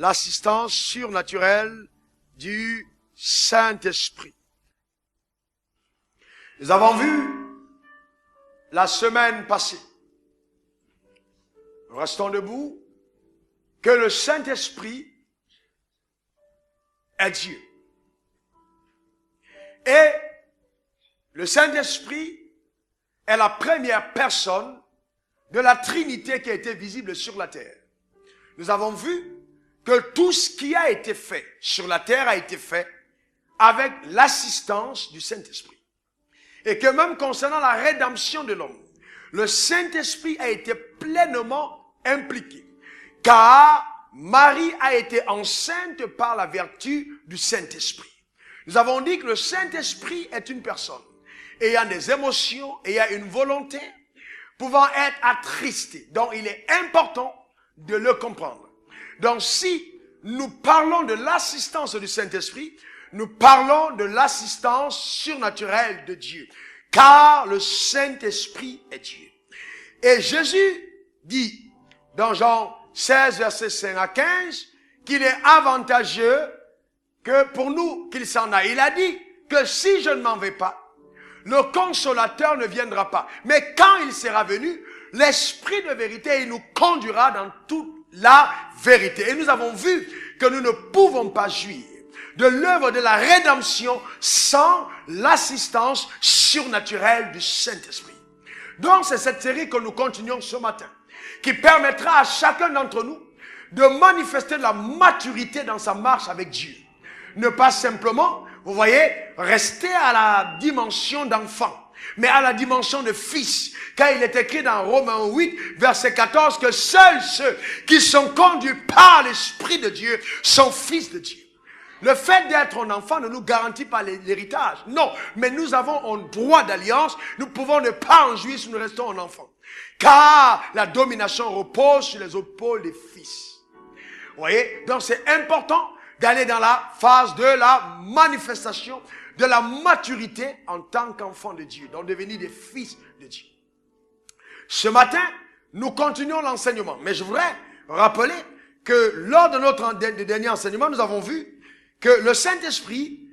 l'assistance surnaturelle du Saint-Esprit. Nous avons vu la semaine passée, restons debout, que le Saint-Esprit est Dieu. Et le Saint-Esprit est la première personne de la Trinité qui a été visible sur la terre. Nous avons vu que tout ce qui a été fait sur la terre a été fait avec l'assistance du Saint-Esprit. Et que même concernant la rédemption de l'homme, le Saint-Esprit a été pleinement impliqué. Car Marie a été enceinte par la vertu du Saint-Esprit. Nous avons dit que le Saint-Esprit est une personne ayant des émotions, ayant une volonté, pouvant être attristée. Donc il est important de le comprendre. Donc si nous parlons de l'assistance du Saint-Esprit, nous parlons de l'assistance surnaturelle de Dieu. Car le Saint-Esprit est Dieu. Et Jésus dit dans Jean 16, versets 5 à 15, qu'il est avantageux que pour nous qu'il s'en aille. Il a dit que si je ne m'en vais pas, le consolateur ne viendra pas. Mais quand il sera venu, l'Esprit de vérité, il nous conduira dans toute la vérité. Et nous avons vu que nous ne pouvons pas jouir de l'œuvre de la rédemption sans l'assistance surnaturelle du Saint-Esprit. Donc c'est cette série que nous continuons ce matin, qui permettra à chacun d'entre nous de manifester de la maturité dans sa marche avec Dieu. Ne pas simplement, vous voyez, rester à la dimension d'enfant, mais à la dimension de fils. Car il est écrit dans Romains 8, verset 14, que seuls ceux qui sont conduits par l'Esprit de Dieu sont fils de Dieu. Le fait d'être un enfant ne nous garantit pas l'héritage. Non, mais nous avons un droit d'alliance. Nous pouvons ne pas en jouir si nous restons un enfant. Car la domination repose sur les épaules des fils. Vous voyez? Donc c'est important d'aller dans la phase de la manifestation, de la maturité en tant qu'enfant de Dieu. Donc devenir des fils de Dieu. Ce matin, nous continuons l'enseignement. Mais je voudrais rappeler que lors de notre dernier enseignement, nous avons vu que le Saint-Esprit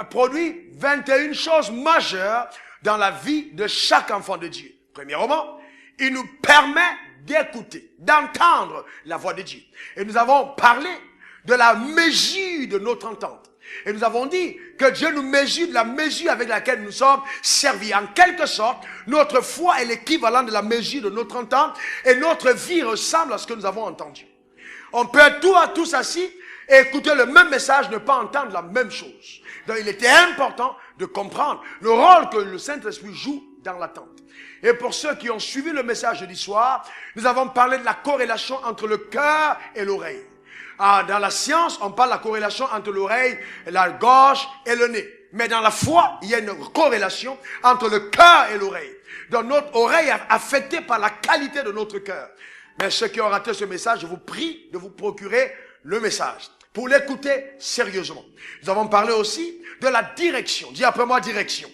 produit 21 choses majeures dans la vie de chaque enfant de Dieu. Premièrement, il nous permet d'écouter, d'entendre la voix de Dieu. Et nous avons parlé de la mesure de notre entente. Et nous avons dit que Dieu nous mesure de la mesure avec laquelle nous sommes servis. En quelque sorte, notre foi est l'équivalent de la mesure de notre entente et notre vie ressemble à ce que nous avons entendu. On peut être tous assis et écouter le même message, ne pas entendre la même chose. Donc il était important de comprendre le rôle que le Saint-Esprit joue dans l'attente. Et pour ceux qui ont suivi le message jeudi soir, nous avons parlé de la corrélation entre le cœur et l'oreille. Dans la science, on parle de la corrélation entre l'oreille, la gorge et le nez. Mais dans la foi, il y a une corrélation entre le cœur et l'oreille. Donc notre oreille est affectée par la qualité de notre cœur. Mais ceux qui ont raté ce message, je vous prie de vous procurer le message pour l'écouter sérieusement. Nous avons parlé aussi de la direction. Dis après moi direction.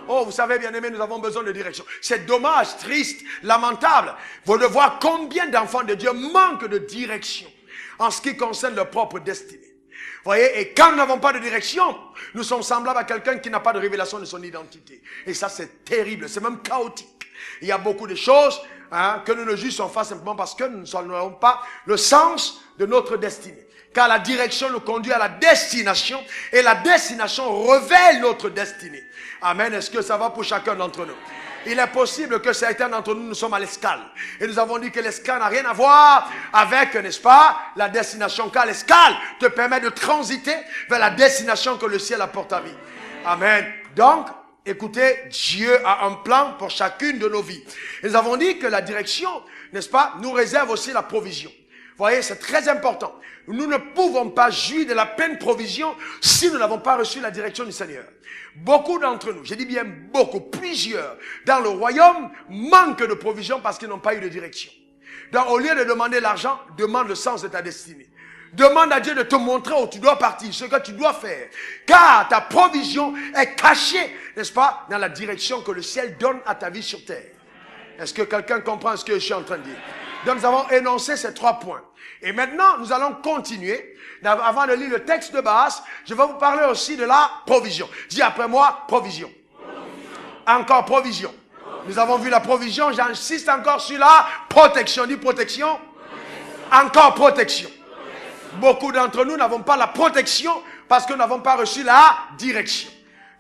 Oh, vous savez, bien aimés, nous avons besoin de direction. C'est dommage, triste, lamentable. Vous devez voir combien d'enfants de Dieu manquent de direction en ce qui concerne leur propre destinée. Vous voyez, et quand nous n'avons pas de direction, nous sommes semblables à quelqu'un qui n'a pas de révélation de son identité. Et ça, c'est terrible, c'est même chaotique. Il y a beaucoup de choses que nous ne jugeons pas simplement parce que nous n'avons pas le sens de notre destinée. Car la direction nous conduit à la destination et la destination révèle notre destinée. Amen. Est-ce que ça va pour chacun d'entre nous? Il est possible que certains d'entre nous sommes à l'escale. Et nous avons dit que l'escale n'a rien à voir avec, n'est-ce pas, la destination. Car l'escale te permet de transiter vers la destination que le ciel apporte à vie. Amen. Donc, écoutez, Dieu a un plan pour chacune de nos vies. Et nous avons dit que la direction, n'est-ce pas, nous réserve aussi la provision. Vous voyez, c'est très important. Nous ne pouvons pas jouir de la pleine provision si nous n'avons pas reçu la direction du Seigneur. Beaucoup d'entre nous, je dis bien beaucoup, plusieurs, dans le royaume, manquent de provision parce qu'ils n'ont pas eu de direction. Donc, au lieu de demander l'argent, demande le sens de ta destinée. Demande à Dieu de te montrer où tu dois partir, ce que tu dois faire. Car ta provision est cachée, n'est-ce pas, dans la direction que le ciel donne à ta vie sur terre. Est-ce que quelqu'un comprend ce que je suis en train de dire? Donc nous avons énoncé ces 3 points. Et maintenant, nous allons continuer. Avant de lire le texte de base, je vais vous parler aussi de la provision. Dis après moi, provision. Encore provision. Nous avons vu la provision, j'insiste encore sur la protection. Dis protection. Encore protection. Beaucoup d'entre nous n'avons pas la protection parce que nous n'avons pas reçu la direction.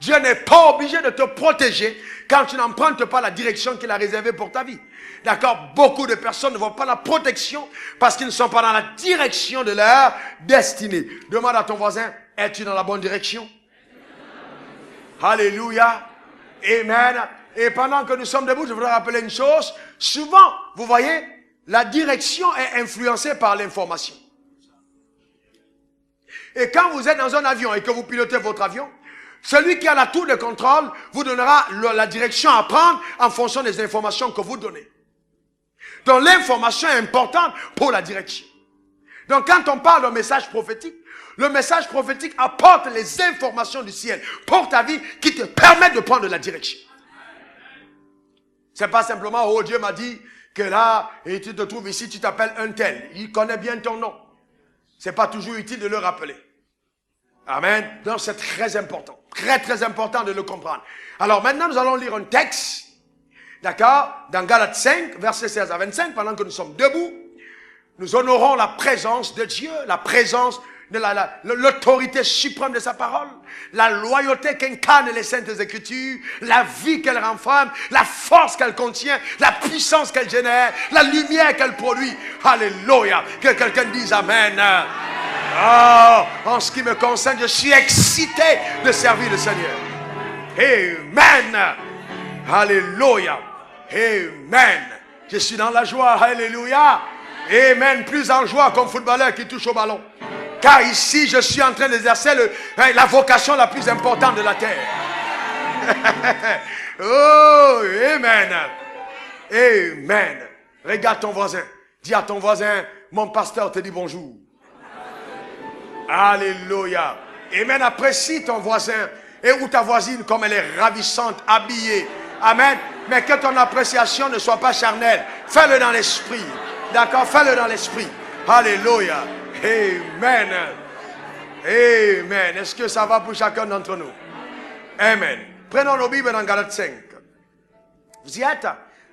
Dieu n'est pas obligé de te protéger quand tu n'empruntes pas la direction qu'il a réservée pour ta vie. D'accord? Beaucoup de personnes ne voient pas la protection parce qu'ils ne sont pas dans la direction de leur destinée. Demande à ton voisin, es-tu dans la bonne direction? Alléluia. Amen. Et pendant que nous sommes debout, je voudrais rappeler une chose. Souvent, vous voyez, la direction est influencée par l'information. Et quand vous êtes dans un avion et que vous pilotez votre avion, celui qui a la tour de contrôle vous donnera la direction à prendre en fonction des informations que vous donnez. Donc l'information est importante pour la direction. Donc quand on parle d'un message prophétique, le message prophétique apporte les informations du ciel pour ta vie qui te permettent de prendre la direction. C'est pas simplement, oh Dieu m'a dit que là, et tu te trouves ici, tu t'appelles un tel. Il connaît bien ton nom. C'est pas toujours utile de le rappeler. Amen. Donc c'est très important. Très très important de le comprendre. Alors maintenant nous allons lire un texte. D'accord? Dans Galates 5, versets 16 à 25, pendant que nous sommes debout, nous honorons la présence de Dieu, la présence de l'autorité suprême de sa parole, la loyauté qu'incarnent les saintes écritures, la vie qu'elle renferme, la force qu'elle contient, la puissance qu'elle génère, la lumière qu'elle produit. Alléluia. Que quelqu'un dise Amen. Oh, en ce qui me concerne, je suis excité de servir le Seigneur. Amen. Alléluia. Amen. Je suis dans la joie. Alléluia. Amen. Plus en joie qu'un footballeur qui touche au ballon. Car ici, je suis en train d'exercer la vocation la plus importante de la terre. Oh, amen. Amen. Regarde ton voisin. Dis à ton voisin, mon pasteur te dit bonjour. Alléluia. Amen. Apprécie ton voisin et ou ta voisine comme elle est ravissante, habillée. Amen. Mais que ton appréciation ne soit pas charnelle. Fais-le dans l'esprit. D'accord? Fais-le dans l'esprit. Alléluia. Amen. Amen. Est-ce que ça va pour chacun d'entre nous? Amen. Prenons nos Bibles dans Galates 5. Vous y êtes?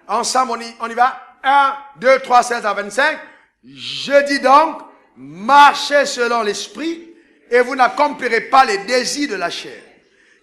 Ensemble, on y va. 1, 2, 3, 16 à 25. Je dis donc, marchez selon l'esprit et vous n'accomplirez pas les désirs de la chair.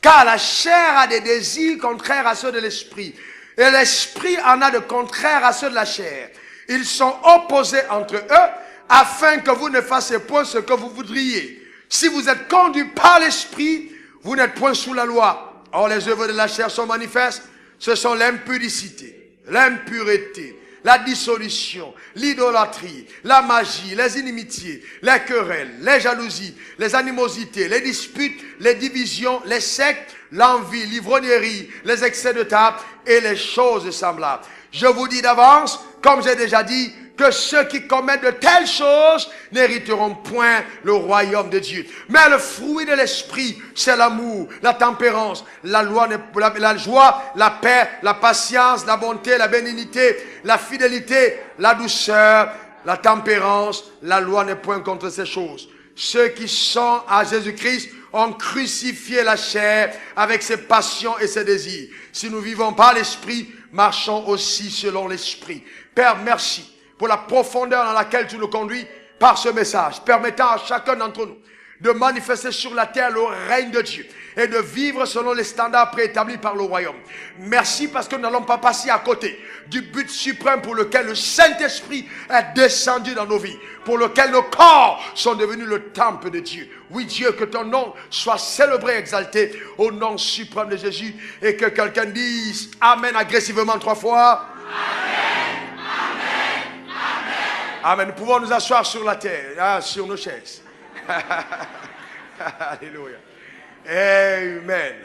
Car la chair a des désirs contraires à ceux de l'esprit. Et l'esprit en a de contraires à ceux de la chair. Ils sont opposés entre eux afin que vous ne fassiez point ce que vous voudriez. Si vous êtes conduits par l'esprit, vous n'êtes point sous la loi. Or les œuvres de la chair sont manifestes. Ce sont l'impudicité, l'impureté, la dissolution, l'idolâtrie, la magie, les inimitiés, les querelles, les jalousies, les animosités, les disputes, les divisions, les sectes, l'envie, l'ivrognerie, les excès de table et les choses semblables. Je vous dis d'avance, comme j'ai déjà dit, que ceux qui commettent de telles choses n'hériteront point le royaume de Dieu. Mais le fruit de l'esprit, c'est l'amour, la tempérance, la joie, la paix, la patience, la bonté, la bénignité, la fidélité, la douceur, la tempérance. La loi n'est point contre ces choses. Ceux qui sont à Jésus-Christ ont crucifié la chair avec ses passions et ses désirs. Si nous vivons par l'esprit, marchons aussi selon l'esprit. Père, merci pour la profondeur dans laquelle tu nous conduis par ce message, permettant à chacun d'entre nous de manifester sur la terre le règne de Dieu et de vivre selon les standards préétablis par le royaume. Merci parce que nous n'allons pas passer à côté du but suprême pour lequel le Saint-Esprit est descendu dans nos vies, pour lequel nos corps sont devenus le temple de Dieu. Oui Dieu, que ton nom soit célébré, exalté au nom suprême de Jésus, et que quelqu'un dise Amen agressivement 3 fois. Amen. Amen. Nous pouvons nous asseoir sur la terre, sur nos chaises. Alléluia. Amen.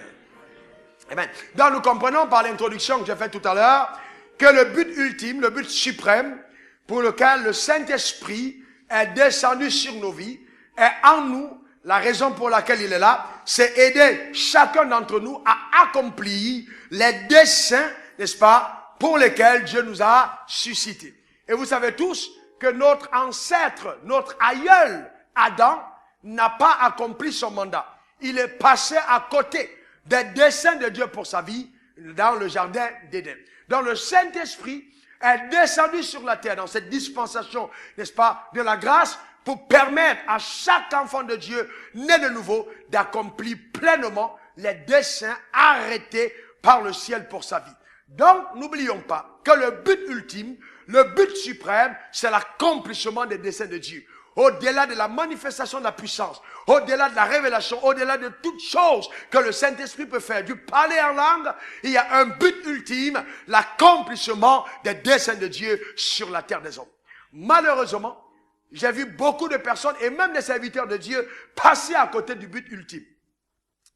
Amen. Donc nous comprenons par l'introduction que j'ai faite tout à l'heure que le but ultime, le but suprême pour lequel le Saint-Esprit est descendu sur nos vies est en nous. La raison pour laquelle il est là, c'est aider chacun d'entre nous à accomplir les desseins, n'est-ce pas, pour lesquels Dieu nous a suscités. Et vous savez tous que notre ancêtre, notre aïeul, Adam, n'a pas accompli son mandat. Il est passé à côté des desseins de Dieu pour sa vie dans le jardin d'Éden. Donc le Saint-Esprit est descendu sur la terre dans cette dispensation, n'est-ce pas, de la grâce pour permettre à chaque enfant de Dieu né de nouveau d'accomplir pleinement les desseins arrêtés par le ciel pour sa vie. Donc, n'oublions pas que le but ultime, le but suprême, c'est l'accomplissement des desseins de Dieu. Au-delà de la manifestation de la puissance, au-delà de la révélation, au-delà de toutes choses que le Saint-Esprit peut faire, du parler en langue, il y a un but ultime, l'accomplissement des desseins de Dieu sur la terre des hommes. Malheureusement, j'ai vu beaucoup de personnes, et même des serviteurs de Dieu, passer à côté du but ultime.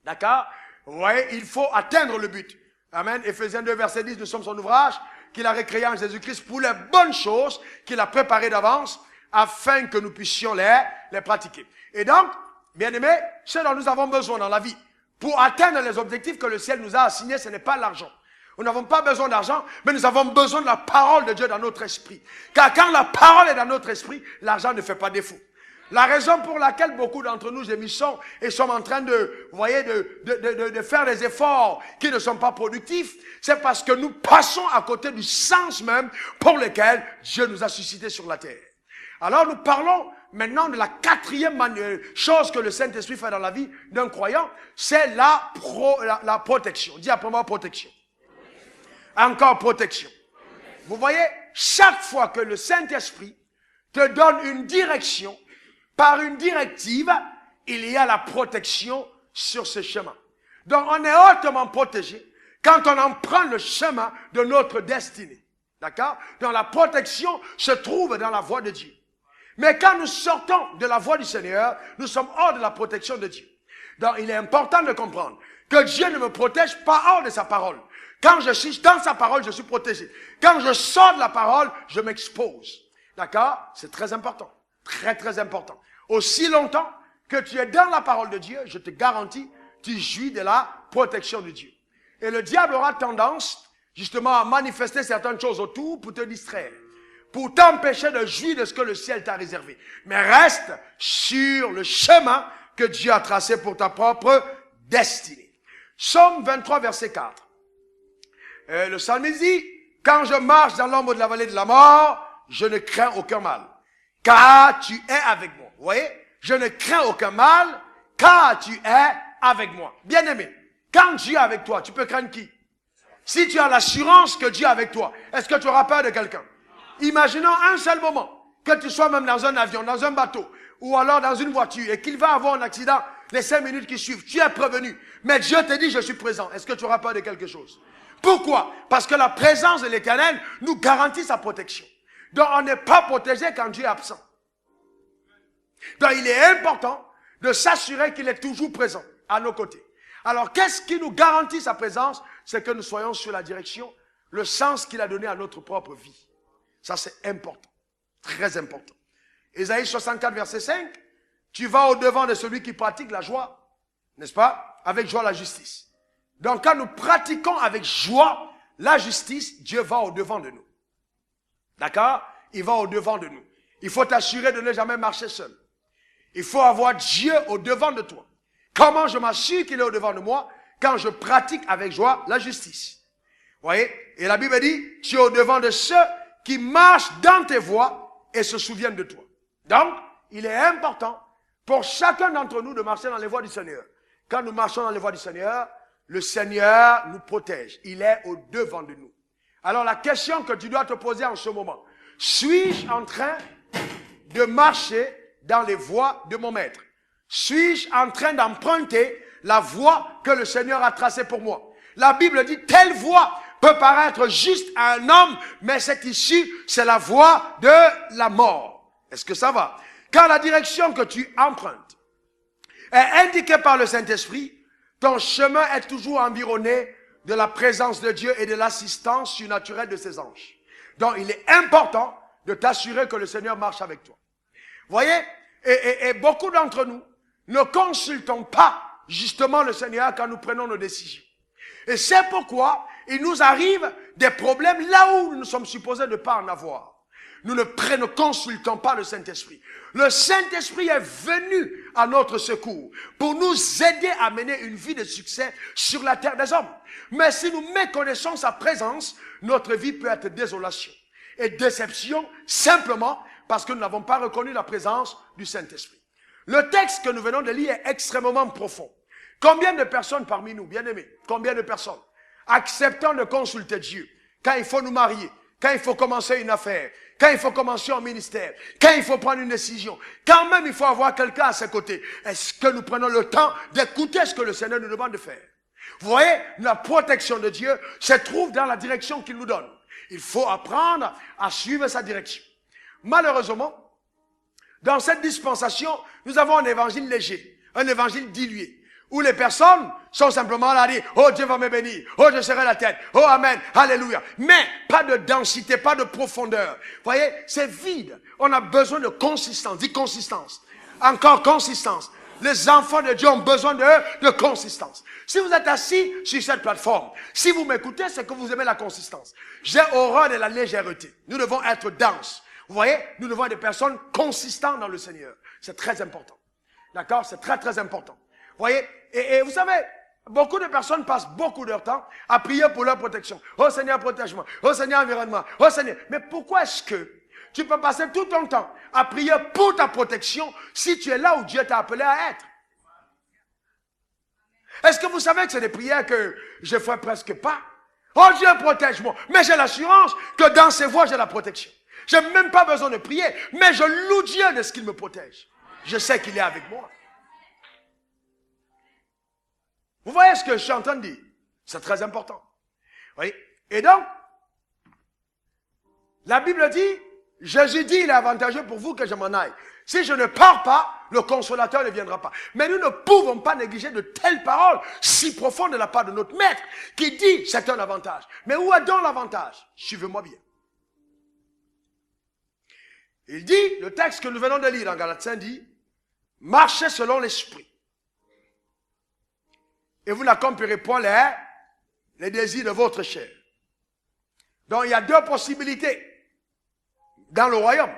D'accord? Vous voyez, il faut atteindre le but. Amen. Éphésiens 2, verset 10, nous sommes son ouvrage, qu'il a recréé en Jésus-Christ pour les bonnes choses qu'il a préparées d'avance, afin que nous puissions les pratiquer. Et donc, bien aimés, ce dont nous avons besoin dans la vie, pour atteindre les objectifs que le ciel nous a assignés, ce n'est pas l'argent. Nous n'avons pas besoin d'argent, mais nous avons besoin de la parole de Dieu dans notre esprit. Car quand la parole est dans notre esprit, l'argent ne fait pas défaut. La raison pour laquelle beaucoup d'entre nous gémissons et sommes en train de, vous voyez, de faire des efforts qui ne sont pas productifs, c'est parce que nous passons à côté du sens même pour lequel Dieu nous a suscités sur la terre. Alors nous parlons maintenant de la quatrième chose que le Saint-Esprit fait dans la vie d'un croyant, c'est la protection. Dis après moi protection. Encore protection. Vous voyez, chaque fois que le Saint-Esprit te donne une direction, par une directive, il y a la protection sur ce chemin. Donc on est hautement protégé quand on emprunte le chemin de notre destinée. D'accord? Donc la protection se trouve dans la voie de Dieu. Mais quand nous sortons de la voie du Seigneur, nous sommes hors de la protection de Dieu. Donc il est important de comprendre que Dieu ne me protège pas hors de sa parole. Quand je suis dans sa parole, je suis protégé. Quand je sors de la parole, je m'expose. D'accord? C'est très important. Très, très important. Aussi longtemps que tu es dans la parole de Dieu, je te garantis, tu jouis de la protection de Dieu. Et le diable aura tendance, justement, à manifester certaines choses autour pour te distraire, pour t'empêcher de jouir de ce que le ciel t'a réservé. Mais reste sur le chemin que Dieu a tracé pour ta propre destinée. Psaume 23, verset 4. Le psalmiste dit, quand je marche dans l'ombre de la vallée de la mort, je ne crains aucun mal, car tu es avec moi. Vous voyez? Je ne crains aucun mal, car tu es avec moi. Bien-aimé, quand Dieu est avec toi, tu peux craindre qui? Si tu as l'assurance que Dieu est avec toi, est-ce que tu auras peur de quelqu'un? Imaginons un seul moment, que tu sois même dans un avion, dans un bateau, ou alors dans une voiture, et qu'il va avoir un accident les 5 minutes qui suivent. Tu es prévenu, mais Dieu te dit, je suis présent. Est-ce que tu auras peur de quelque chose? Pourquoi? Parce que la présence de l'Éternel nous garantit sa protection. Donc on n'est pas protégé quand Dieu est absent. Donc il est important de s'assurer qu'il est toujours présent à nos côtés. Alors qu'est-ce qui nous garantit sa présence? C'est que nous soyons sur la direction, le sens qu'il a donné à notre propre vie. Ça c'est important, très important. Ésaïe 64 verset 5, tu vas au devant de celui qui pratique la joie, n'est-ce pas? Avec joie la justice. Donc quand nous pratiquons avec joie la justice, Dieu va au devant de nous. D'accord? Il va au devant de nous. Il faut t'assurer de ne jamais marcher seul. Il faut avoir Dieu au devant de toi. Comment je m'assure qu'il est au devant de moi? Quand je pratique avec joie la justice. Vous voyez? Et la Bible dit, tu es au devant de ceux qui marchent dans tes voies et se souviennent de toi. Donc, il est important pour chacun d'entre nous de marcher dans les voies du Seigneur. Quand nous marchons dans les voies du Seigneur, le Seigneur nous protège. Il est au devant de nous. Alors la question que tu dois te poser en ce moment, suis-je en train de marcher dans les voies de mon maître? Suis-je en train d'emprunter la voie que le Seigneur a tracée pour moi? La Bible dit, telle voie peut paraître juste à un homme, mais cette issue, c'est la voie de la mort. Est-ce que ça va? Quand la direction que tu empruntes est indiquée par le Saint-Esprit, ton chemin est toujours environné de la présence de Dieu et de l'assistance surnaturelle de ses anges. Donc, il est important de t'assurer que le Seigneur marche avec toi. Vous voyez? Et beaucoup d'entre nous ne consultons pas justement le Seigneur quand nous prenons nos décisions. Et c'est pourquoi il nous arrive des problèmes là où nous sommes supposés ne pas en avoir. nous ne consultons pas le Saint-Esprit. Le Saint-Esprit est venu à notre secours pour nous aider à mener une vie de succès sur la terre des hommes. Mais si nous méconnaissons sa présence, notre vie peut être désolation et déception simplement parce que nous n'avons pas reconnu la présence du Saint-Esprit. Le texte que nous venons de lire est extrêmement profond. Combien de personnes parmi nous, bien-aimés, combien de personnes acceptant de consulter Dieu quand il faut nous marier, quand il faut commencer une affaire, quand il faut commencer un ministère, quand il faut prendre une décision, quand même il faut avoir quelqu'un à ses côtés. Est-ce que nous prenons le temps d'écouter ce que le Seigneur nous demande de faire? Vous voyez, la protection de Dieu se trouve dans la direction qu'il nous donne. Il faut apprendre à suivre sa direction. Malheureusement, dans cette dispensation, nous avons un évangile léger, un évangile dilué, où les personnes sont simplement là à dire, oh Dieu va me bénir, oh je serai la tête, oh amen, alléluia. Mais pas de densité, pas de profondeur. Vous voyez, c'est vide. On a besoin de consistance, dis consistance. Encore consistance. Les enfants de Dieu ont besoin de consistance. Si vous êtes assis sur cette plateforme, si vous m'écoutez, c'est que vous aimez la consistance. J'ai horreur de la légèreté. Nous devons être denses. Vous voyez, nous devons être des personnes consistantes dans le Seigneur. C'est très important. D'accord? C'est très très important. Vous voyez, et vous savez, beaucoup de personnes passent beaucoup de leur temps à prier pour leur protection. Oh Seigneur, protège-moi. Oh Seigneur, environnement. Oh Seigneur. Mais pourquoi est-ce que tu peux passer tout ton temps à prier pour ta protection si tu es là où Dieu t'a appelé à être? Est-ce que vous savez que c'est des prières que je ne fais presque pas? Oh Dieu, protège-moi. Mais j'ai l'assurance que dans ses voies, j'ai la protection. Je n'ai même pas besoin de prier, mais je loue Dieu de ce qu'il me protège. Je sais qu'il est avec moi. Vous voyez ce que je suis en train de dire? C'est très important. Oui. Et donc, la Bible dit, Jésus dit, il est avantageux pour vous que je m'en aille. Si je ne pars pas, le consolateur ne viendra pas. Mais nous ne pouvons pas négliger de telles paroles si profondes de la part de notre maître qui dit c'est un avantage. Mais où est donc l'avantage? Suivez-moi bien. Il dit, le texte que nous venons de lire dans Galates dit, marchez selon l'esprit. Et vous n'accomplirez point les désirs de votre chair. Donc il y a deux possibilités dans le royaume.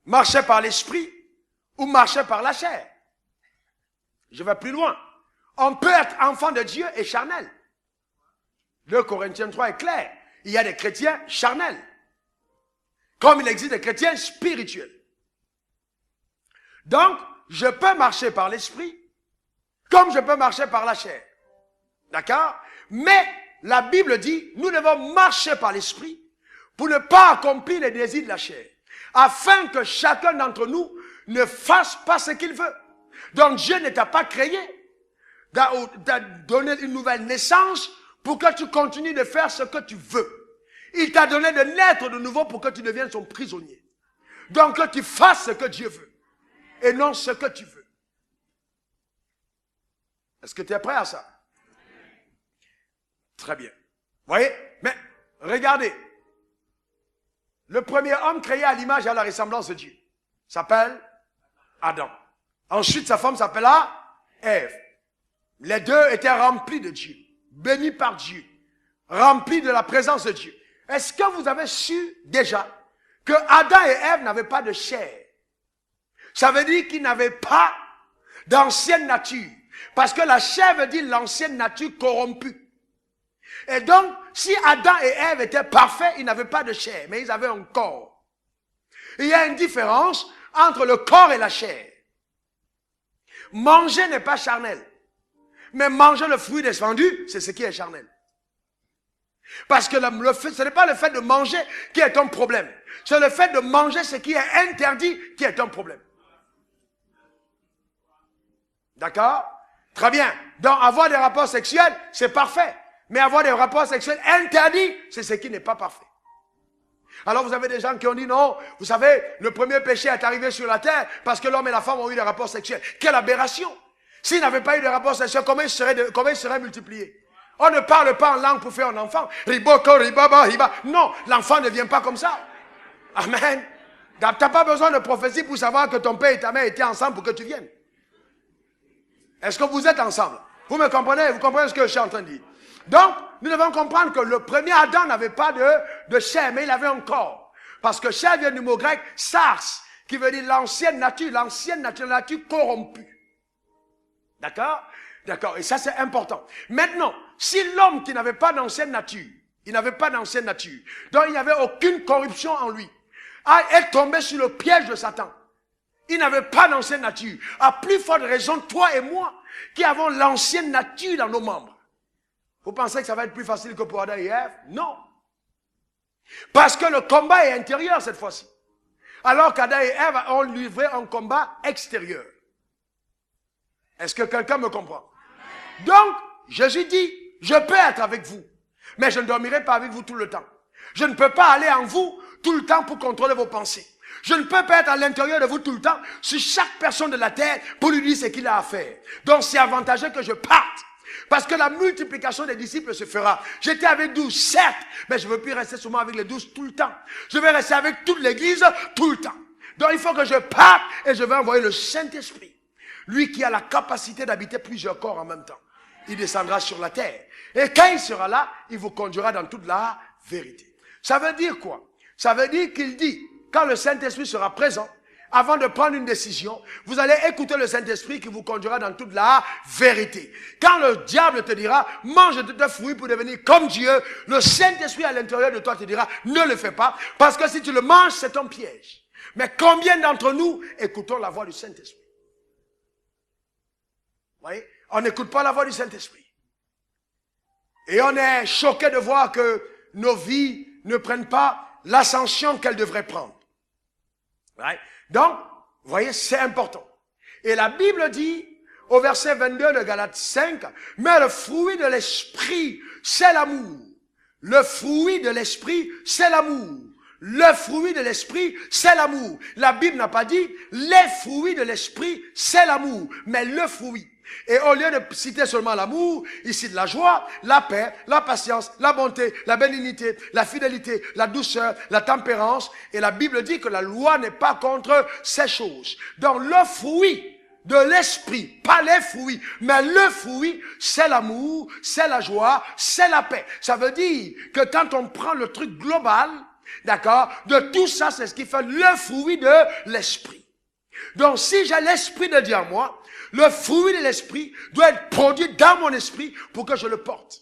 Marcher par l'esprit ou marcher par la chair. Je vais plus loin. On peut être enfant de Dieu et charnel. 2 Corinthiens 3 est clair. Il y a des chrétiens charnels. Comme il existe des chrétiens spirituels. Donc, je peux marcher par l'esprit comme je peux marcher par la chair. D'accord? Mais la Bible dit, nous devons marcher par l'esprit pour ne pas accomplir les désirs de la chair. Afin que chacun d'entre nous ne fasse pas ce qu'il veut. Donc Dieu ne t'a pas créé, t'a donné une nouvelle naissance pour que tu continues de faire ce que tu veux. Il t'a donné de naître de nouveau pour que tu deviennes son prisonnier. Donc que tu fasses ce que Dieu veut et non ce que tu veux. Est-ce que tu es prêt à ça? Très bien. Vous voyez? Mais regardez. Le premier homme créé à l'image et à la ressemblance de Dieu s'appelle Adam. Ensuite, sa femme s'appela Ève. Les deux étaient remplis de Dieu, bénis par Dieu, remplis de la présence de Dieu. Est-ce que vous avez su déjà que Adam et Ève n'avaient pas de chair? Ça veut dire qu'ils n'avaient pas d'ancienne nature. Parce que la chair veut dire l'ancienne nature corrompue. Et donc, si Adam et Ève étaient parfaits, ils n'avaient pas de chair, mais ils avaient un corps. Il y a une différence entre le corps et la chair. Manger n'est pas charnel. Mais manger le fruit défendu, c'est ce qui est charnel. Parce que ce n'est pas le fait de manger qui est un problème. C'est le fait de manger ce qui est interdit qui est un problème. D'accord? Très bien. Donc, avoir des rapports sexuels, c'est parfait. Mais avoir des rapports sexuels interdits, c'est ce qui n'est pas parfait. Alors vous avez des gens qui ont dit non, vous savez, le premier péché est arrivé sur la terre parce que l'homme et la femme ont eu des rapports sexuels. Quelle aberration! S'ils n'avaient pas eu de rapports sexuels, comment ils seraient multipliés? On ne parle pas en langue pour faire un enfant. Riboko, ribaba, riba. Non, l'enfant ne vient pas comme ça. Amen. Tu n'as pas besoin de prophétie pour savoir que ton père et ta mère étaient ensemble pour que tu viennes. Est-ce que vous êtes ensemble? Vous me comprenez? Vous comprenez ce que je suis en train de dire? Donc, nous devons comprendre que le premier Adam n'avait pas de chair, mais il avait un corps. Parce que chair vient du mot grec sars, qui veut dire l'ancienne nature, la nature corrompue. D'accord? D'accord, et ça c'est important. Maintenant, si l'homme qui n'avait pas d'ancienne nature, donc il n'y avait aucune corruption en lui, est tombé sur le piège de Satan. Il n'avait pas d'ancienne nature. À plus forte raison, toi et moi, qui avons l'ancienne nature dans nos membres. Vous pensez que ça va être plus facile que pour Adam et Ève? Non. Parce que le combat est intérieur cette fois-ci. Alors qu'Adam et Ève ont livré un combat extérieur. Est-ce que quelqu'un me comprend? Donc, Jésus dit, je peux être avec vous, mais je ne dormirai pas avec vous tout le temps. Je ne peux pas aller en vous tout le temps pour contrôler vos pensées. Je ne peux pas être à l'intérieur de vous tout le temps sur chaque personne de la terre pour lui dire ce qu'il a à faire. Donc, c'est avantageux que je parte. Parce que la multiplication des disciples se fera. J'étais avec 12, certes, mais je ne veux plus rester seulement avec les 12 tout le temps. Je vais rester avec toute l'église tout le temps. Donc, il faut que je parte et je vais envoyer le Saint-Esprit. Lui qui a la capacité d'habiter plusieurs corps en même temps. Il descendra sur la terre. Et quand il sera là, il vous conduira dans toute la vérité. Ça veut dire quoi? Ça veut dire qu'il dit, quand le Saint-Esprit sera présent, avant de prendre une décision, vous allez écouter le Saint-Esprit qui vous conduira dans toute la vérité. Quand le diable te dira, mange de tes fruits pour devenir comme Dieu, le Saint-Esprit à l'intérieur de toi te dira, ne le fais pas, parce que si tu le manges, c'est un piège. Mais combien d'entre nous écoutons la voix du Saint-Esprit? Vous voyez? On n'écoute pas la voix du Saint-Esprit. Et on est choqué de voir que nos vies ne prennent pas l'ascension qu'elles devraient prendre. Right? Donc, vous voyez, c'est important. Et la Bible dit, au verset 22 de Galates 5, mais le fruit de l'esprit, c'est l'amour. Le fruit de l'esprit, c'est l'amour. Le fruit de l'esprit, c'est l'amour. La Bible n'a pas dit, les fruits de l'esprit, c'est l'amour, mais le fruit. Et au lieu de citer seulement l'amour, il cite la joie, la paix, la patience, la bonté, la bénignité, la fidélité, la douceur, la tempérance. Et la Bible dit que la loi n'est pas contre ces choses. Donc le fruit de l'esprit, pas les fruits, mais le fruit, c'est l'amour, c'est la joie, c'est la paix. Ça veut dire que quand on prend le truc global, d'accord, de tout ça, c'est ce qui fait le fruit de l'esprit. Donc si j'ai l'esprit de Dieu en moi, le fruit de l'esprit doit être produit dans mon esprit pour que je le porte.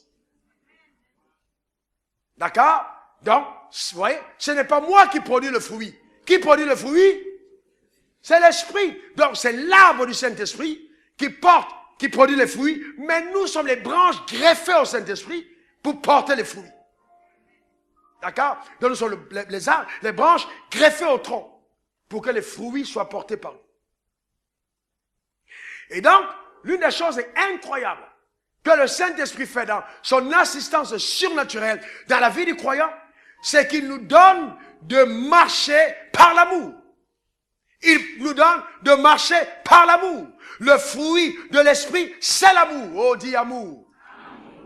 D'accord? Donc, vous voyez, ce n'est pas moi qui produis le fruit. Qui produit le fruit? C'est l'esprit. Donc, c'est l'arbre du Saint-Esprit qui porte, qui produit les fruits, mais nous sommes les branches greffées au Saint-Esprit pour porter les fruits. D'accord? Donc, nous sommes les arbres, les branches greffées au tronc pour que les fruits soient portés par nous. Et donc, l'une des choses incroyables que le Saint-Esprit fait dans son assistance surnaturelle dans la vie du croyant, c'est qu'il nous donne de marcher par l'amour. Il nous donne de marcher par l'amour. Le fruit de l'Esprit, c'est l'amour. Oh, dis amour.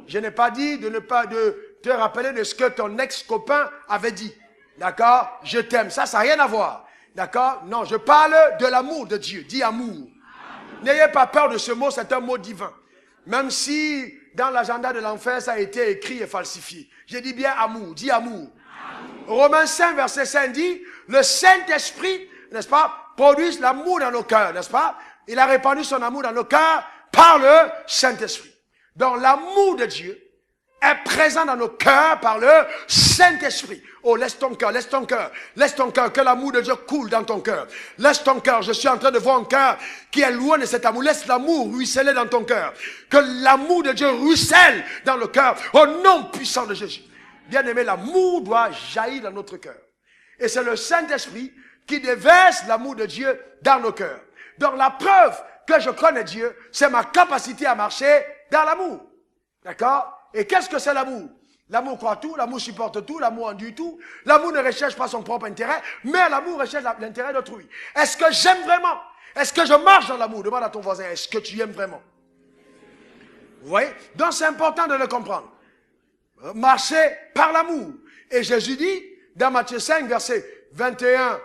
Je n'ai pas dit de ne pas te rappeler de ce que ton ex-copain avait dit. D'accord? Je t'aime. Ça n'a rien à voir. D'accord? Non, je parle de l'amour de Dieu. Dis amour. N'ayez pas peur de ce mot, c'est un mot divin. Même si dans l'agenda de l'enfer, ça a été écrit et falsifié. Je dis bien amour, dis amour. Romains 5, verset 5 dit, le Saint-Esprit, n'est-ce pas, produit l'amour dans nos cœurs, n'est-ce pas? Il a répandu son amour dans nos cœurs par le Saint-Esprit. Donc l'amour de Dieu est présent dans nos cœurs par le Saint-Esprit. Oh, laisse ton cœur, laisse ton cœur, laisse ton cœur, que l'amour de Dieu coule dans ton cœur. Laisse ton cœur, je suis en train de voir un cœur qui est loin de cet amour. Laisse l'amour ruisseler dans ton cœur. Que l'amour de Dieu ruisselle dans le cœur, au nom puissant de Jésus. Bien aimé, l'amour doit jaillir dans notre cœur. Et c'est le Saint-Esprit qui déverse l'amour de Dieu dans nos cœurs. Donc la preuve que je connais Dieu, c'est ma capacité à marcher dans l'amour. D'accord? Et qu'est-ce que c'est l'amour? L'amour croit tout, l'amour supporte tout, l'amour endure tout. L'amour ne recherche pas son propre intérêt, mais l'amour recherche l'intérêt d'autrui. Est-ce que j'aime vraiment? Est-ce que je marche dans l'amour? Demande à ton voisin, est-ce que tu aimes vraiment? Vous voyez? Donc c'est important de le comprendre. Marcher par l'amour. Et Jésus dit, dans Matthieu 5, verset 21,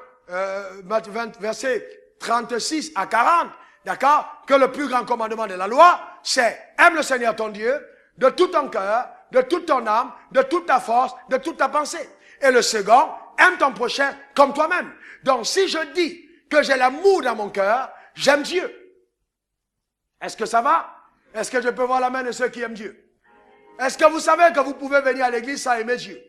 verset 36 à 40, d'accord, que le plus grand commandement de la loi, c'est aime le Seigneur ton Dieu de tout ton cœur, de toute ton âme, de toute ta force, de toute ta pensée. Et le second aime ton prochain comme toi-même. Donc, si je dis que j'ai l'amour dans mon cœur, j'aime Dieu. Est-ce que ça va? Est-ce que je peux voir la main de ceux qui aiment Dieu? Est-ce que vous savez que vous pouvez venir à l'église sans aimer Dieu?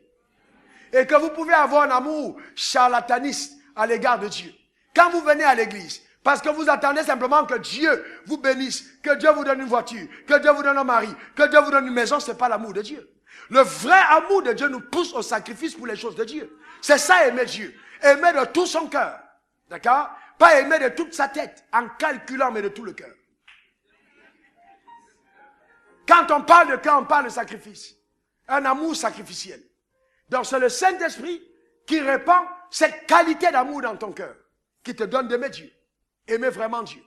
Et que vous pouvez avoir un amour charlataniste à l'égard de Dieu. Quand vous venez à l'église, parce que vous attendez simplement que Dieu vous bénisse, que Dieu vous donne une voiture, que Dieu vous donne un mari, que Dieu vous donne une maison, ce n'est pas l'amour de Dieu. Le vrai amour de Dieu nous pousse au sacrifice pour les choses de Dieu. C'est ça aimer Dieu. Aimer de tout son cœur. D'accord? Pas aimer de toute sa tête, en calculant, mais de tout le cœur. Quand on parle de cœur, on parle de sacrifice. Un amour sacrificiel. Donc c'est le Saint-Esprit qui répand cette qualité d'amour dans ton cœur, qui te donne d'aimer Dieu. Aimer vraiment Dieu.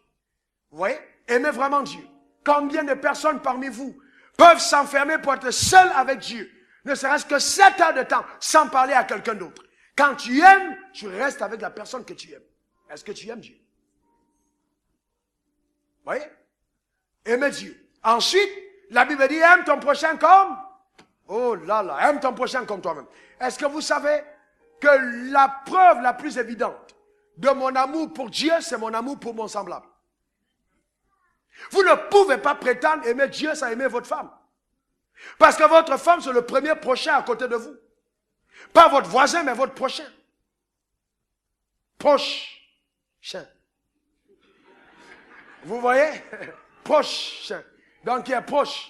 Vous voyez? Aimer vraiment Dieu. Combien de personnes parmi vous peuvent s'enfermer pour être seuls avec Dieu, ne serait-ce que 7 heures de temps, sans parler à quelqu'un d'autre. Quand tu aimes, tu restes avec la personne que tu aimes. Est-ce que tu aimes Dieu? Vous voyez? Aimer Dieu. Ensuite, la Bible dit, aime ton prochain comme... Oh là là, aime ton prochain comme toi-même. Est-ce que vous savez que la preuve la plus évidente de mon amour pour Dieu, c'est mon amour pour mon semblable? Vous ne pouvez pas prétendre aimer Dieu sans aimer votre femme. Parce que votre femme, c'est le premier prochain à côté de vous. Pas votre voisin, mais votre prochain. Prochain. Vous voyez? Prochain. Donc, il est proche.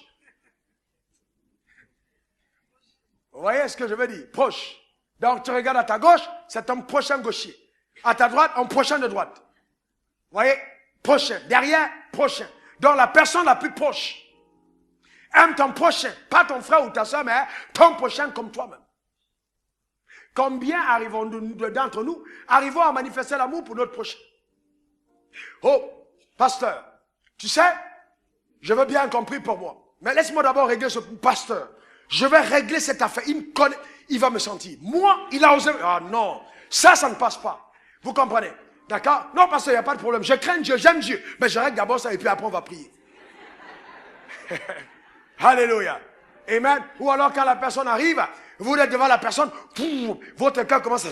Vous voyez ce que je veux dire? Proche. Donc, tu regardes à ta gauche, c'est ton prochain gaucher. À ta droite, un prochain de droite. Vous voyez? Prochain. Derrière, prochain. Donc, la personne la plus proche. Aime ton prochain. Pas ton frère ou ta soeur, mais ton prochain comme toi-même. Combien d'entre nous arrivons à manifester l'amour pour notre prochain? Oh, pasteur, tu sais, je veux bien compris pour moi. Mais laisse-moi d'abord régler ce pasteur. Je vais régler cette affaire. Il me connaît, il va me sentir. Moi, il a osé. Ah non, ça ne passe pas. Vous comprenez? D'accord? Non, pasteur, il n'y a pas de problème. Je crains Dieu, j'aime Dieu. Mais je règle d'abord ça et puis après on va prier. Alléluia. Amen. Ou alors quand la personne arrive, vous êtes devant la personne, votre cœur commence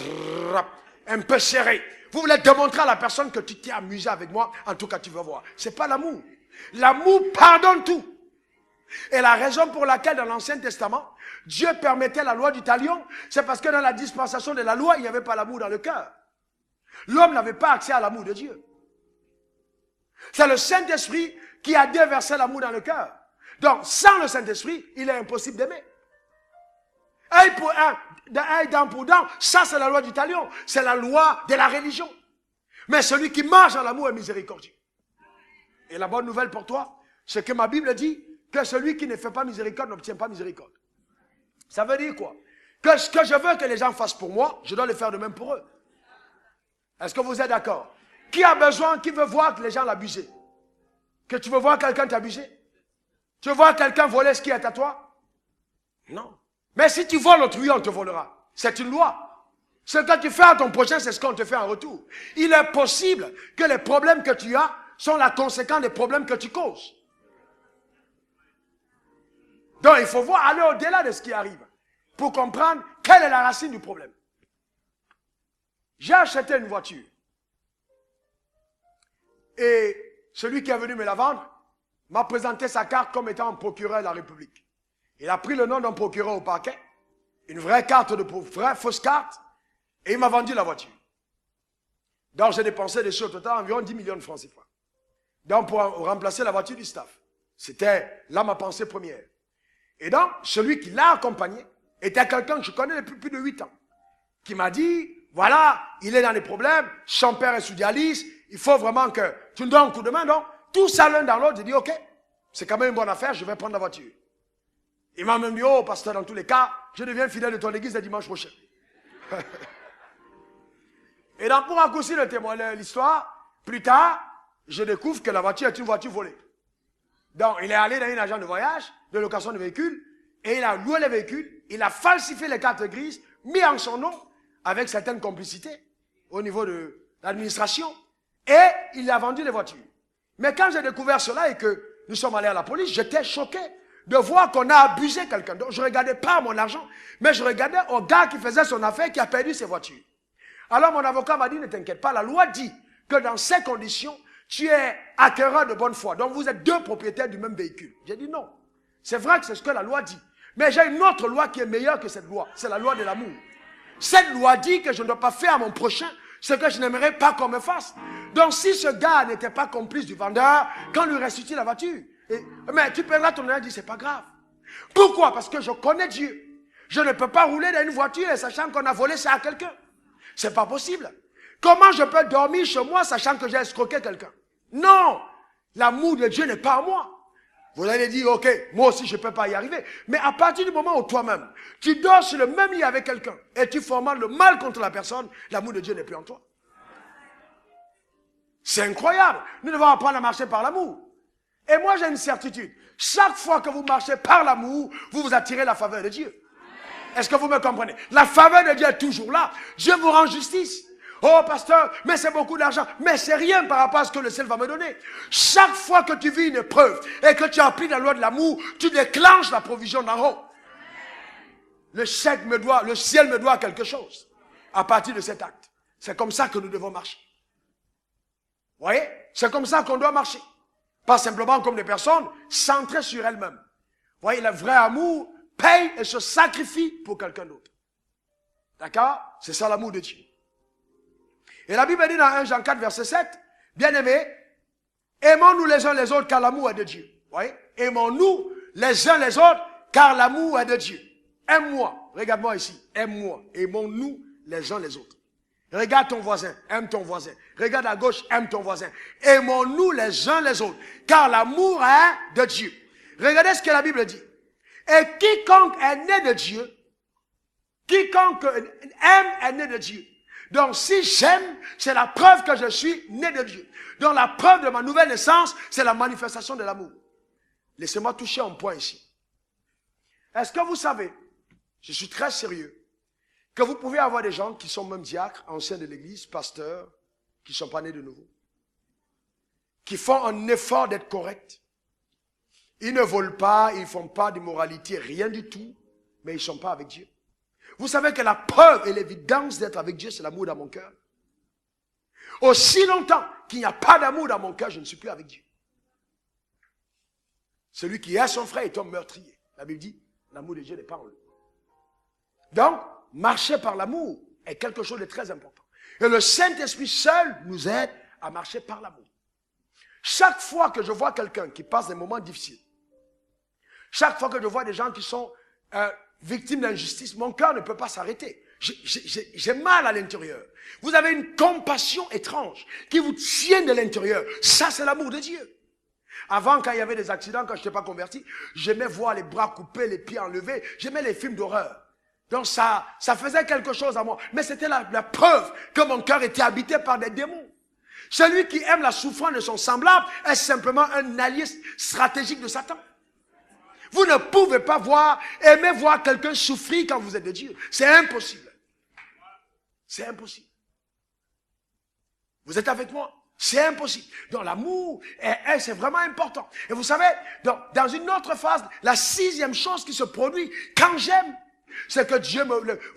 un peu serré. Vous voulez démontrer à la personne que tu t'es amusé avec moi, en tout cas tu veux voir. Ce n'est pas l'amour. L'amour pardonne tout. Et la raison pour laquelle dans l'Ancien Testament, Dieu permettait la loi du talion, c'est parce que dans la dispensation de la loi, il n'y avait pas l'amour dans le cœur. L'homme n'avait pas accès à l'amour de Dieu. C'est le Saint-Esprit qui a déversé l'amour dans le cœur. Donc, sans le Saint-Esprit, il est impossible d'aimer. Œil pour œil, dent pour dent, ça c'est la loi du talion. C'est la loi de la religion. Mais celui qui marche dans l'amour est miséricordieux. Et la bonne nouvelle pour toi, c'est que ma Bible dit que celui qui ne fait pas miséricorde n'obtient pas miséricorde. Ça veut dire quoi? Que ce que je veux que les gens fassent pour moi, je dois le faire de même pour eux. Est-ce que vous êtes d'accord? Qui a besoin, qui veut voir que les gens l'abusent? Que tu veux voir quelqu'un t'abuser? Tu veux voir quelqu'un voler ce qui est à toi? Non. Mais si tu voles autrui, on te volera. C'est une loi. Ce que tu fais à ton prochain, c'est ce qu'on te fait en retour. Il est possible que les problèmes que tu as sont la conséquence des problèmes que tu causes. Donc, il faut voir, aller au-delà de ce qui arrive pour comprendre quelle est la racine du problème. J'ai acheté une voiture. Et celui qui est venu me la vendre m'a présenté sa carte comme étant un procureur de la République. Il a pris le nom d'un procureur au parquet, une vraie carte de vraie fausse carte, et il m'a vendu la voiture. Donc, j'ai dépensé dessus au total environ 10 millions de francs CFA. Donc, pour remplacer la voiture du staff. C'était là ma pensée première. Et donc, celui qui l'a accompagné était quelqu'un que je connais depuis plus de 8 ans. Qui m'a dit, voilà, il est dans les problèmes, son père est sous dialyse, il faut vraiment que tu nous donnes un coup de main, non? Tout ça l'un dans l'autre, j'ai dit, ok, c'est quand même une bonne affaire, je vais prendre la voiture. Il m'a même dit, oh, pasteur, dans tous les cas, je deviens fidèle de ton église le dimanche prochain. Et donc, pour raccourcir l'histoire, plus tard, je découvre que la voiture est une voiture volée. Donc, il est allé dans un agent de voyage, de location de véhicules, et il a loué les véhicules, il a falsifié les cartes grises, mis en son nom, avec certaines complicités, au niveau de l'administration, et il a vendu les voitures. Mais quand j'ai découvert cela et que nous sommes allés à la police, j'étais choqué. de voir qu'on a abusé quelqu'un. Donc, je ne regardais pas mon argent, mais je regardais au gars qui faisait son affaire, qui a perdu ses voitures. Alors, mon avocat m'a dit, ne t'inquiète pas, la loi dit que dans ces conditions, tu es acquéreur de bonne foi. Donc, vous êtes deux propriétaires du même véhicule. J'ai dit non. C'est vrai que c'est ce que la loi dit. Mais j'ai une autre loi qui est meilleure que cette loi. C'est la loi de l'amour. Cette loi dit que je ne dois pas faire à mon prochain ce que je n'aimerais pas qu'on me fasse. Donc, si ce gars n'était pas complice du vendeur, quand lui restitue la voiture, mais tu perdras ton argent, il dit, c'est pas grave. Pourquoi? Parce que je connais Dieu. Je ne peux pas rouler dans une voiture et sachant qu'on a volé ça à quelqu'un. C'est pas possible. Comment je peux dormir chez moi sachant que j'ai escroqué quelqu'un? Non! L'amour de Dieu n'est pas à moi. Vous allez dire, ok, moi aussi je ne peux pas y arriver. Mais à partir du moment où toi-même, tu dors sur le même lit avec quelqu'un et tu formes le mal contre la personne, l'amour de Dieu n'est plus en toi. C'est incroyable. Nous devons apprendre à marcher par l'amour. Et moi j'ai une certitude. Chaque fois que vous marchez par l'amour, vous vous attirez la faveur de Dieu. Est-ce que vous me comprenez? La faveur de Dieu est toujours là. Dieu vous rend justice. Oh pasteur, mais c'est beaucoup d'argent. Mais c'est rien par rapport à ce que le ciel va me donner. Chaque fois que tu vis une épreuve et que tu appliques la loi de l'amour, tu déclenches la provision d'en haut. Le ciel me doit quelque chose à partir de cet acte. C'est comme ça que nous devons marcher. Vous voyez? C'est comme ça qu'on doit marcher. Pas simplement comme des personnes centrées sur elles-mêmes. Vous voyez, le vrai amour paye et se sacrifie pour quelqu'un d'autre. D'accord? C'est ça l'amour de Dieu. Et la Bible dit dans 1 Jean 4, verset 7, bien-aimés, aimons-nous les uns les autres car l'amour est de Dieu. Vous voyez? Aimons-nous les uns les autres car l'amour est de Dieu. Aime-moi. Regarde-moi ici. Aime-moi. Aimons-nous les uns les autres. Regarde ton voisin. Aime ton voisin. Regarde à gauche. Aime ton voisin. Aimons-nous les uns les autres car l'amour est de Dieu. Regardez ce que la Bible dit. Et quiconque est né de Dieu, quiconque aime est né de Dieu. Donc si j'aime, c'est la preuve que je suis né de Dieu. Donc la preuve de ma nouvelle naissance, c'est la manifestation de l'amour. Laissez-moi toucher un point ici. Est-ce que vous savez, je suis très sérieux, que vous pouvez avoir des gens qui sont même diacres, anciens de l'église, pasteurs, qui ne sont pas nés de nouveau, qui font un effort d'être corrects. Ils ne volent pas, ils ne font pas d'immoralité, rien du tout, mais ils ne sont pas avec Dieu. Vous savez que la preuve et l'évidence d'être avec Dieu, c'est l'amour dans mon cœur. Aussi longtemps qu'il n'y a pas d'amour dans mon cœur, je ne suis plus avec Dieu. Celui qui est son frère est un meurtrier. La Bible dit, l'amour de Dieu n'est pas en lui. Donc, marcher par l'amour est quelque chose de très important. Et le Saint-Esprit seul nous aide à marcher par l'amour. Chaque fois que je vois quelqu'un qui passe des moments difficiles, chaque fois que je vois des gens qui sont victimes d'injustice, mon cœur ne peut pas s'arrêter. J'ai mal à l'intérieur. Vous avez une compassion étrange qui vous tient de l'intérieur. Ça, c'est l'amour de Dieu. Avant, quand il y avait des accidents, quand je n'étais pas converti, j'aimais voir les bras coupés, les pieds enlevés. J'aimais les films d'horreur. Donc ça faisait quelque chose à moi. Mais c'était la preuve que mon cœur était habité par des démons. Celui qui aime la souffrance de son semblable est simplement un allié stratégique de Satan. Vous ne pouvez pas aimer voir quelqu'un souffrir quand vous êtes de Dieu. C'est impossible. C'est impossible. Vous êtes avec moi? C'est impossible. Donc l'amour, c'est vraiment important. Et vous savez, dans une autre phase, la 6e chose qui se produit quand j'aime, c'est que Dieu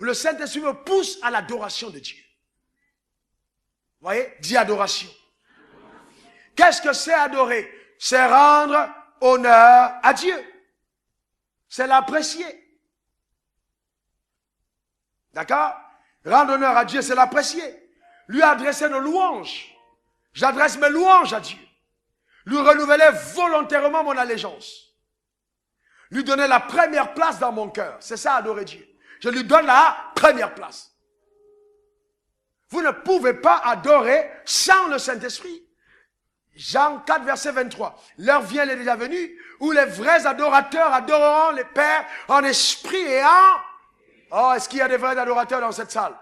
le Saint-Esprit me pousse à l'adoration de Dieu. Vous voyez? Dis adoration. Qu'est-ce que c'est adorer? C'est rendre honneur à Dieu. C'est l'apprécier. D'accord? Rendre honneur à Dieu, c'est l'apprécier. Lui adresser nos louanges. J'adresse mes louanges à Dieu. Lui renouveler volontairement mon allégeance. Lui donner la première place dans mon cœur. C'est ça, adorer Dieu. Je lui donne la première place. Vous ne pouvez pas adorer sans le Saint-Esprit. Jean 4, verset 23. L'heure vient, elle est déjà venue, où les vrais adorateurs adoreront les Pères en esprit et en... Oh, est-ce qu'il y a des vrais adorateurs dans cette salle?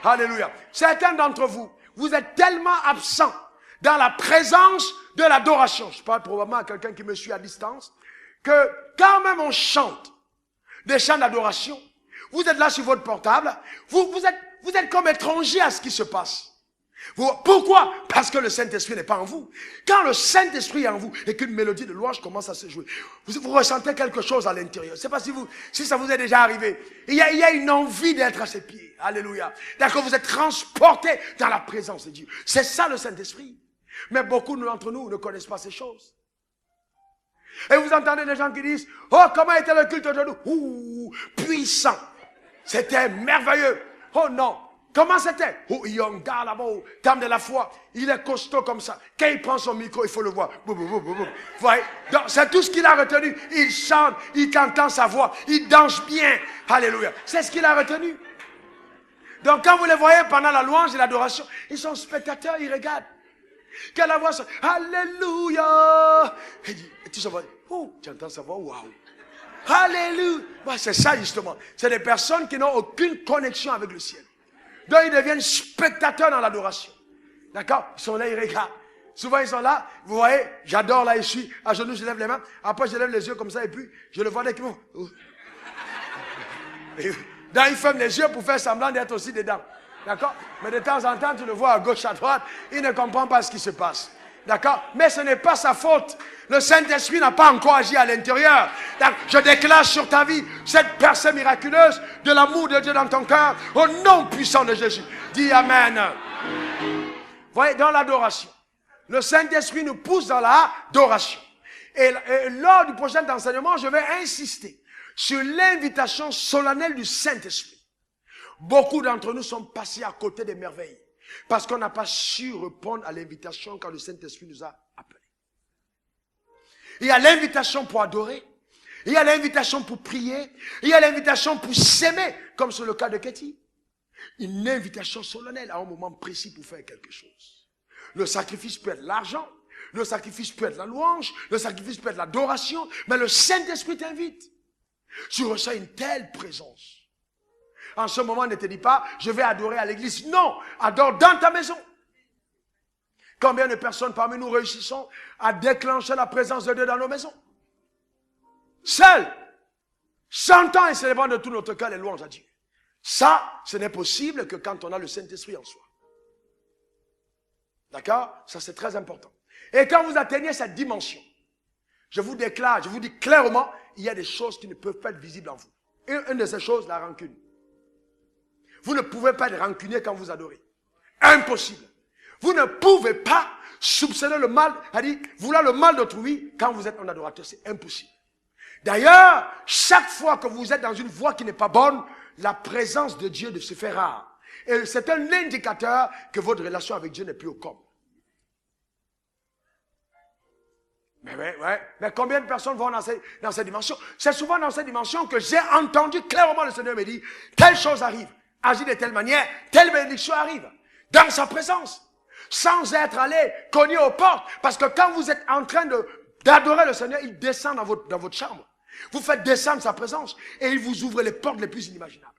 Alléluia. Certains d'entre vous, vous êtes tellement absents dans la présence de l'adoration. Je parle probablement à quelqu'un qui me suit à distance, que quand même on chante des chants d'adoration, vous êtes là sur votre portable, vous êtes comme étranger à ce qui se passe. Pourquoi? Parce que le Saint-Esprit n'est pas en vous. Quand le Saint-Esprit est en vous et qu'une mélodie de louange commence à se jouer, vous ressentez quelque chose à l'intérieur. Je ne sais pas si ça vous est déjà arrivé. Il y a une envie d'être à ses pieds. Alléluia. D'accord, vous êtes transporté dans la présence de Dieu. C'est ça le Saint-Esprit. Mais beaucoup d'entre nous ne connaissent pas ces choses. Et vous entendez des gens qui disent, oh, comment était le culte aujourd'hui? Ouh, puissant. C'était merveilleux. Oh non. Comment c'était? Oh, il y a un gars là-bas au terme de la foi. Il est costaud comme ça. Quand il prend son micro, il faut le voir. Vous voyez? Donc, c'est tout ce qu'il a retenu. Il chante, il entend sa voix, il danse bien. Alléluia. C'est ce qu'il a retenu. Donc, quand vous les voyez pendant la louange et l'adoration, ils sont spectateurs, ils regardent. Quand la voix sonne, Alléluia. Et tu sais, oh, tu entends sa voix, waouh. Alléluia. Bah, c'est ça justement. C'est des personnes qui n'ont aucune connexion avec le ciel. Donc ils deviennent spectateurs dans l'adoration. D'accord? Ils sont là, ils regardent. Souvent ils sont là, vous voyez, j'adore là, je suis à genoux, je lève les mains. Après je lève les yeux comme ça et puis je le vois dès qu'ils vont. Donc ils ferment les yeux pour faire semblant d'être aussi dedans. D'accord? Mais de temps en temps, tu le vois à gauche, à droite, il ne comprend pas ce qui se passe. D'accord? Mais ce n'est pas sa faute. Le Saint-Esprit n'a pas encore agi à l'intérieur. Je déclare sur ta vie cette percée miraculeuse de l'amour de Dieu dans ton cœur au nom puissant de Jésus. Dis Amen. Vous voyez, dans l'adoration, le Saint-Esprit nous pousse dans l'adoration. Et lors du prochain enseignement, je vais insister sur l'invitation solennelle du Saint-Esprit. Beaucoup d'entre nous sont passés à côté des merveilles. Parce qu'on n'a pas su répondre à l'invitation quand le Saint-Esprit nous a appelés. Il y a l'invitation pour adorer. Il y a l'invitation pour prier. Il y a l'invitation pour s'aimer, comme c'est le cas de Katie. Une invitation solennelle à un moment précis pour faire quelque chose. Le sacrifice peut être l'argent. Le sacrifice peut être la louange. Le sacrifice peut être l'adoration. Mais le Saint-Esprit t'invite. Tu ressens une telle présence. En ce moment, ne te dis pas, je vais adorer à l'église. Non, adore dans ta maison. Combien de personnes parmi nous réussissons à déclencher la présence de Dieu dans nos maisons? Seuls, chantant et célébrant de tout notre cœur les louanges à Dieu. Ça, ce n'est possible que quand on a le Saint-Esprit en soi. D'accord? Ça, c'est très important. Et quand vous atteignez cette dimension, je vous déclare, je vous dis clairement, il y a des choses qui ne peuvent pas être visibles en vous. Et une de ces choses, la rancune. Vous ne pouvez pas être rancunier quand vous adorez. Impossible. Vous ne pouvez pas soupçonner le mal, c'est-à-dire vouloir le mal d'autrui quand vous êtes un adorateur. C'est impossible. D'ailleurs, chaque fois que vous êtes dans une voie qui n'est pas bonne, la présence de Dieu se fait rare. Et c'est un indicateur que votre relation avec Dieu n'est plus au comble. Mais combien de personnes vont dans cette dimension? C'est souvent dans cette dimension que j'ai entendu clairement le Seigneur me dire, telle chose arrive. Agit de telle manière, telle bénédiction arrive, dans sa présence, sans être allé cogner aux portes, parce que quand vous êtes en train d'adorer le Seigneur, il descend dans votre chambre, vous faites descendre sa présence, et il vous ouvre les portes les plus inimaginables.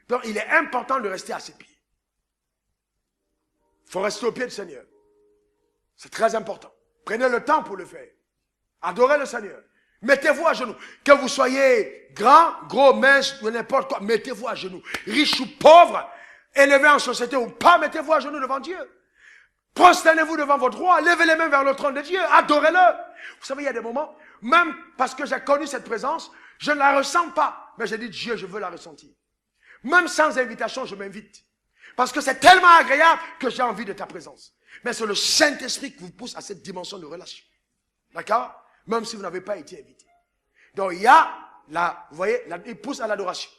Donc il est important de rester à ses pieds. Il faut rester au pied du Seigneur. C'est très important. Prenez le temps pour le faire. Adorez le Seigneur. Mettez-vous à genoux. Que vous soyez grand, gros, mince, ou n'importe quoi, mettez-vous à genoux. Riche ou pauvre, élevé en société ou pas, mettez-vous à genoux devant Dieu. Prosternez-vous devant votre roi, levez les mains vers le trône de Dieu, adorez-le. Vous savez, il y a des moments, même parce que j'ai connu cette présence, je ne la ressens pas. Mais j'ai dit, Dieu, je veux la ressentir. Même sans invitation, je m'invite. Parce que c'est tellement agréable que j'ai envie de ta présence. Mais c'est le Saint-Esprit qui vous pousse à cette dimension de relation. D'accord? Même si vous n'avez pas été invité. Donc il y a, vous voyez, il pousse à l'adoration.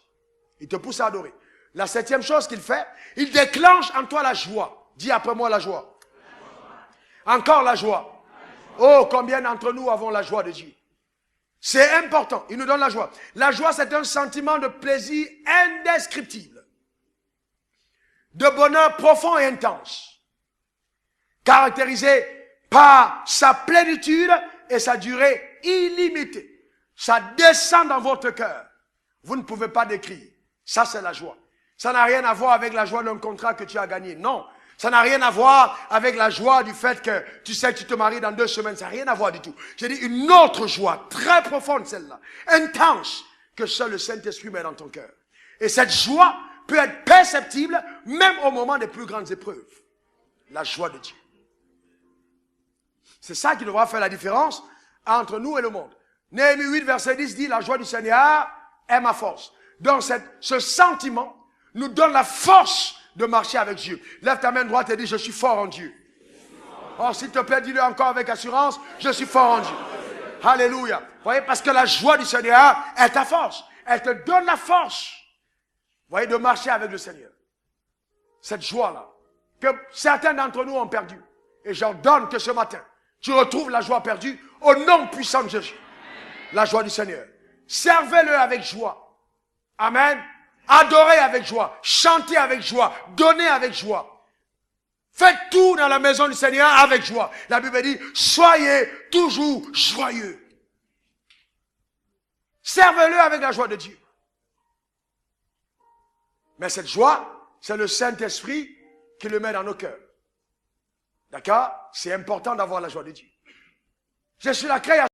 Il te pousse à adorer. La septième chose qu'il fait, il déclenche en toi la joie. Dis après moi la joie. Encore la joie. Oh, combien d'entre nous avons la joie de Dieu. C'est important, il nous donne la joie. La joie, c'est un sentiment de plaisir indescriptible. De bonheur profond et intense. Caractérisé par sa plénitude et sa durée illimitée. Ça descend dans votre cœur. Vous ne pouvez pas décrire. Ça, c'est la joie. Ça n'a rien à voir avec la joie d'un contrat que tu as gagné. Non. Ça n'a rien à voir avec la joie du fait que tu sais que tu te maries dans 2 semaines. Ça n'a rien à voir du tout. J'ai dit une autre joie, très profonde celle-là, intense, que seul le Saint-Esprit met dans ton cœur. Et cette joie peut être perceptible même au moment des plus grandes épreuves. La joie de Dieu. C'est ça qui devra faire la différence entre nous et le monde. Néhémie 8, verset 10 dit, la joie du Seigneur est ma force. Donc ce sentiment nous donne la force de marcher avec Dieu. Lève ta main droite et dis, je suis fort en Dieu. Oh, s'il te plaît, dis-le encore avec assurance, je suis fort en Dieu. Alléluia. Vous voyez, parce que la joie du Seigneur est ta force. Elle te donne la force, vous voyez, de marcher avec le Seigneur. Cette joie-là, que certains d'entre nous ont perdu. Et j'ordonne que ce matin, tu retrouves la joie perdue au nom puissant de Jésus. La joie du Seigneur. Servez-le avec joie. Amen. Adorez avec joie. Chantez avec joie. Donnez avec joie. Faites tout dans la maison du Seigneur avec joie. La Bible dit, soyez toujours joyeux. Servez-le avec la joie de Dieu. Mais cette joie, c'est le Saint-Esprit qui le met dans nos cœurs. D'accord? C'est important d'avoir la joie de Dieu. Je suis la création.